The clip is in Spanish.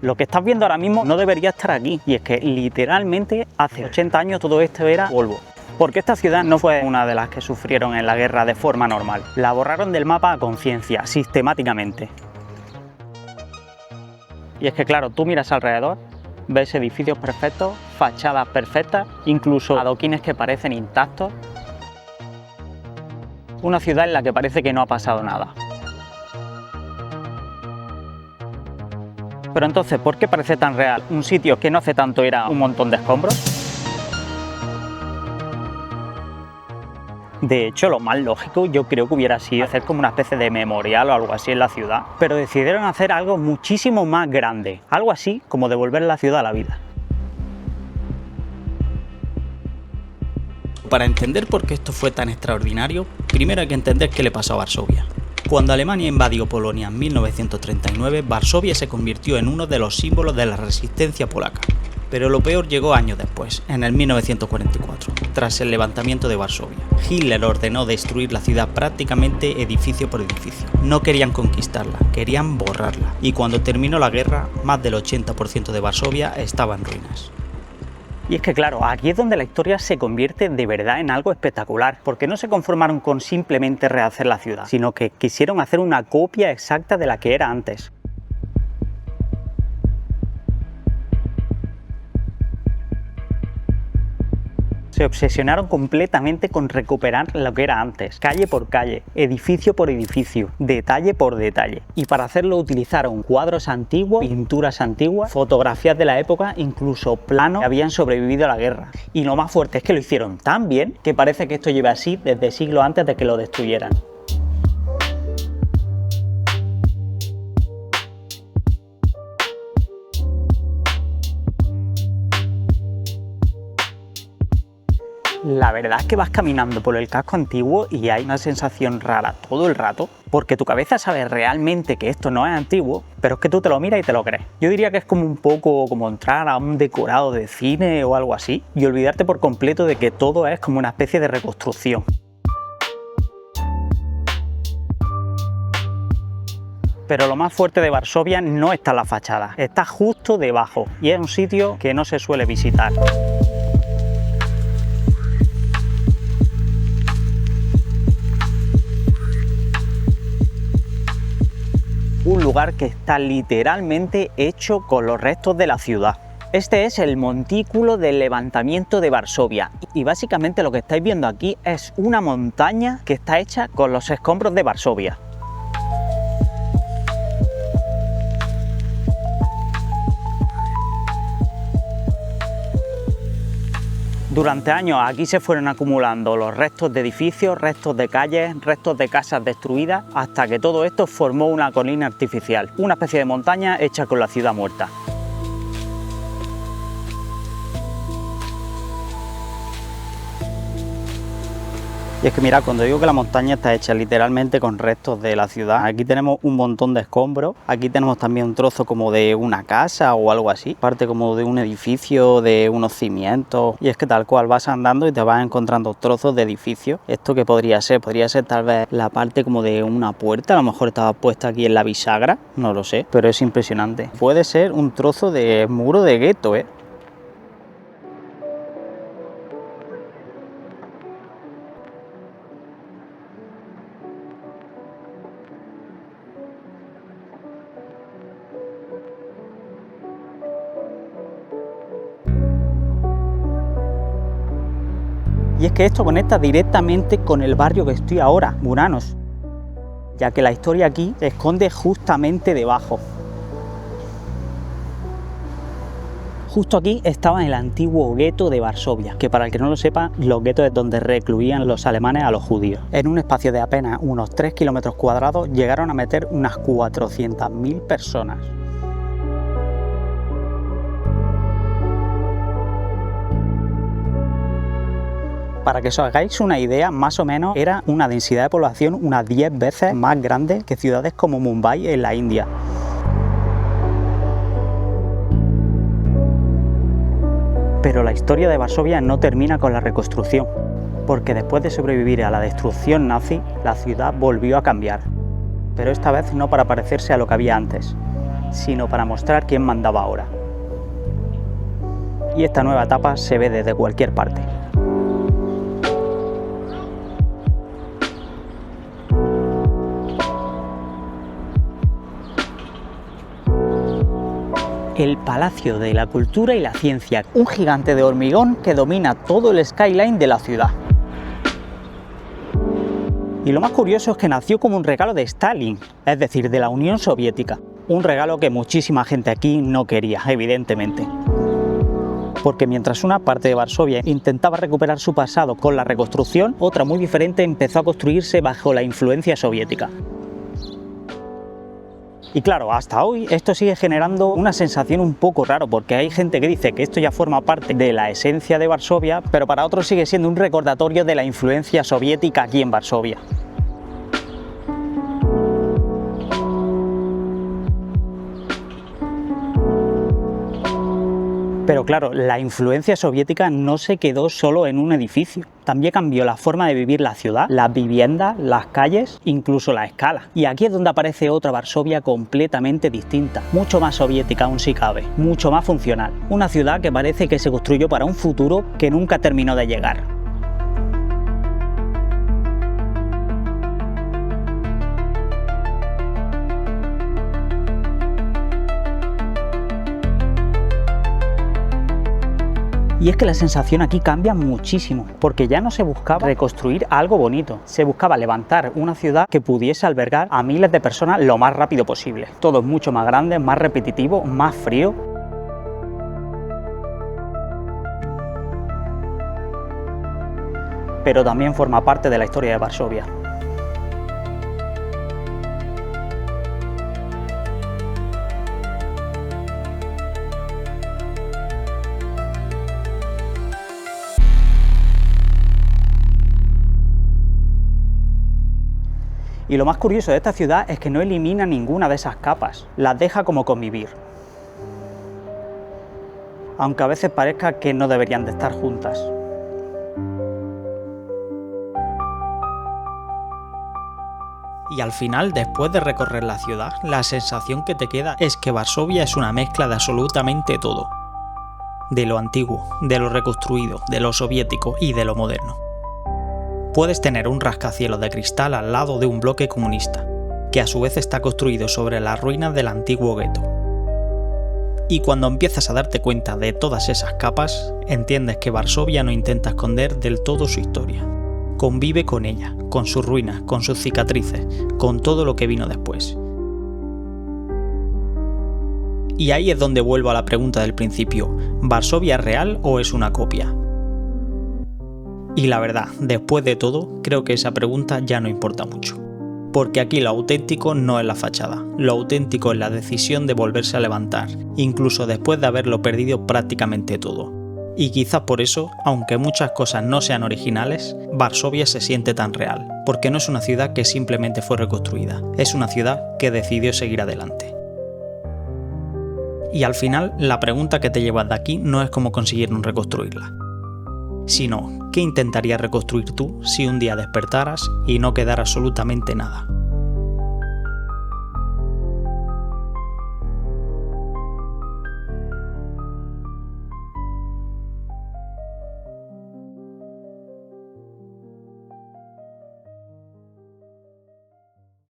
Lo que estás viendo ahora mismo no debería estar aquí, y es que literalmente hace 80 años todo esto era polvo. Porque esta ciudad no fue una de las que sufrieron en la guerra de forma normal. La borraron del mapa a conciencia, sistemáticamente. Y es que claro, tú miras alrededor, ves edificios perfectos, fachadas perfectas, incluso adoquines que parecen intactos. Una ciudad en la que parece que no ha pasado nada. Pero entonces, ¿por qué parece tan real un sitio que no hace tanto era un montón de escombros? De hecho, lo más lógico yo creo que hubiera sido hacer como una especie de memorial o algo así en la ciudad, pero decidieron hacer algo muchísimo más grande, algo así como devolver la ciudad a la vida. Para entender por qué esto fue tan extraordinario, primero hay que entender qué le pasó a Varsovia. Cuando Alemania invadió Polonia en 1939, Varsovia se convirtió en uno de los símbolos de la resistencia polaca. Pero lo peor llegó años después, en el 1944, tras el levantamiento de Varsovia. Hitler ordenó destruir la ciudad prácticamente edificio por edificio. No querían conquistarla, querían borrarla. Y cuando terminó la guerra, más del 80% de Varsovia estaba en ruinas. Y es que claro, aquí es donde la historia se convierte de verdad en algo espectacular, porque no se conformaron con simplemente rehacer la ciudad, sino que quisieron hacer una copia exacta de la que era antes. Se obsesionaron completamente con recuperar lo que era antes, calle por calle, edificio por edificio, detalle por detalle. Y para hacerlo utilizaron cuadros antiguos, pinturas antiguas, fotografías de la época, incluso planos que habían sobrevivido a la guerra. Y lo más fuerte es que lo hicieron tan bien que parece que esto lleva así desde siglos antes de que lo destruyeran. La verdad es que vas caminando por el casco antiguo y hay una sensación rara todo el rato, porque tu cabeza sabe realmente que esto no es antiguo, pero es que tú te lo miras y te lo crees. Yo diría que es como un poco como entrar a un decorado de cine o algo así y olvidarte por completo de que todo es como una especie de reconstrucción. Pero lo más fuerte de Varsovia no está en la fachada, está justo debajo y es un sitio que no se suele visitar. Un lugar que está literalmente hecho con los restos de la ciudad. Este es el montículo del levantamiento de Varsovia y básicamente lo que estáis viendo aquí es una montaña que está hecha con los escombros de Varsovia. Durante años aquí se fueron acumulando los restos de edificios, restos de calles, restos de casas destruidas, hasta que todo esto formó una colina artificial, una especie de montaña hecha con la ciudad muerta. Y es que mira, cuando digo que la montaña está hecha literalmente con restos de la ciudad, aquí tenemos un montón de escombros, aquí tenemos también un trozo como de una casa o algo así, parte como de un edificio, de unos cimientos, y es que tal cual vas andando y te vas encontrando trozos de edificios. ¿Esto qué podría ser? Podría ser tal vez la parte como de una puerta, a lo mejor estaba puesta aquí en la bisagra, no lo sé, pero es impresionante. Puede ser un trozo de muro de gueto, ¿eh? Y es que esto conecta directamente con el barrio que estoy ahora, Muranos, ya que la historia aquí se esconde justamente debajo. Justo aquí estaba el antiguo gueto de Varsovia, que para el que no lo sepa, los guetos es donde recluían los alemanes a los judíos. En un espacio de apenas unos 3 kilómetros cuadrados llegaron a meter unas 400.000 personas. Para que os hagáis una idea, más o menos era una densidad de población unas 10 veces más grande que ciudades como Mumbai en la India. Pero la historia de Varsovia no termina con la reconstrucción, porque después de sobrevivir a la destrucción nazi, la ciudad volvió a cambiar, pero esta vez no para parecerse a lo que había antes, sino para mostrar quién mandaba ahora. Y esta nueva etapa se ve desde cualquier parte. El Palacio de la Cultura y la Ciencia, un gigante de hormigón que domina todo el skyline de la ciudad. Y lo más curioso es que nació como un regalo de Stalin, es decir, de la Unión Soviética. Un regalo que muchísima gente aquí no quería, evidentemente. Porque mientras una parte de Varsovia intentaba recuperar su pasado con la reconstrucción, otra muy diferente empezó a construirse bajo la influencia soviética. Y claro, hasta hoy esto sigue generando una sensación un poco raro, porque hay gente que dice que esto ya forma parte de la esencia de Varsovia, pero para otros sigue siendo un recordatorio de la influencia soviética aquí en Varsovia. Pero claro, la influencia soviética no se quedó solo en un edificio. También cambió la forma de vivir la ciudad, las viviendas, las calles, incluso la escala. Y aquí es donde aparece otra Varsovia completamente distinta, mucho más soviética aún si cabe, mucho más funcional. Una ciudad que parece que se construyó para un futuro que nunca terminó de llegar. Y es que la sensación aquí cambia muchísimo, porque ya no se buscaba reconstruir algo bonito, se buscaba levantar una ciudad que pudiese albergar a miles de personas lo más rápido posible. Todo es mucho más grande, más repetitivo, más frío. Pero también forma parte de la historia de Varsovia. Y lo más curioso de esta ciudad es que no elimina ninguna de esas capas, las deja como convivir. Aunque a veces parezca que no deberían de estar juntas. Y al final, después de recorrer la ciudad, la sensación que te queda es que Varsovia es una mezcla de absolutamente todo. De lo antiguo, de lo reconstruido, de lo soviético y de lo moderno. Puedes tener un rascacielos de cristal al lado de un bloque comunista, que a su vez está construido sobre las ruinas del antiguo gueto. Y cuando empiezas a darte cuenta de todas esas capas, entiendes que Varsovia no intenta esconder del todo su historia. Convive con ella, con sus ruinas, con sus cicatrices, con todo lo que vino después. Y ahí es donde vuelvo a la pregunta del principio, ¿Varsovia es real o es una copia? Y la verdad, después de todo, creo que esa pregunta ya no importa mucho. Porque aquí lo auténtico no es la fachada, lo auténtico es la decisión de volverse a levantar, incluso después de haberlo perdido prácticamente todo. Y quizás por eso, aunque muchas cosas no sean originales, Varsovia se siente tan real, porque no es una ciudad que simplemente fue reconstruida, es una ciudad que decidió seguir adelante. Y al final, la pregunta que te llevas de aquí no es cómo consiguieron reconstruirla, sino ¿qué intentarías reconstruir tú si un día despertaras y no quedara absolutamente nada?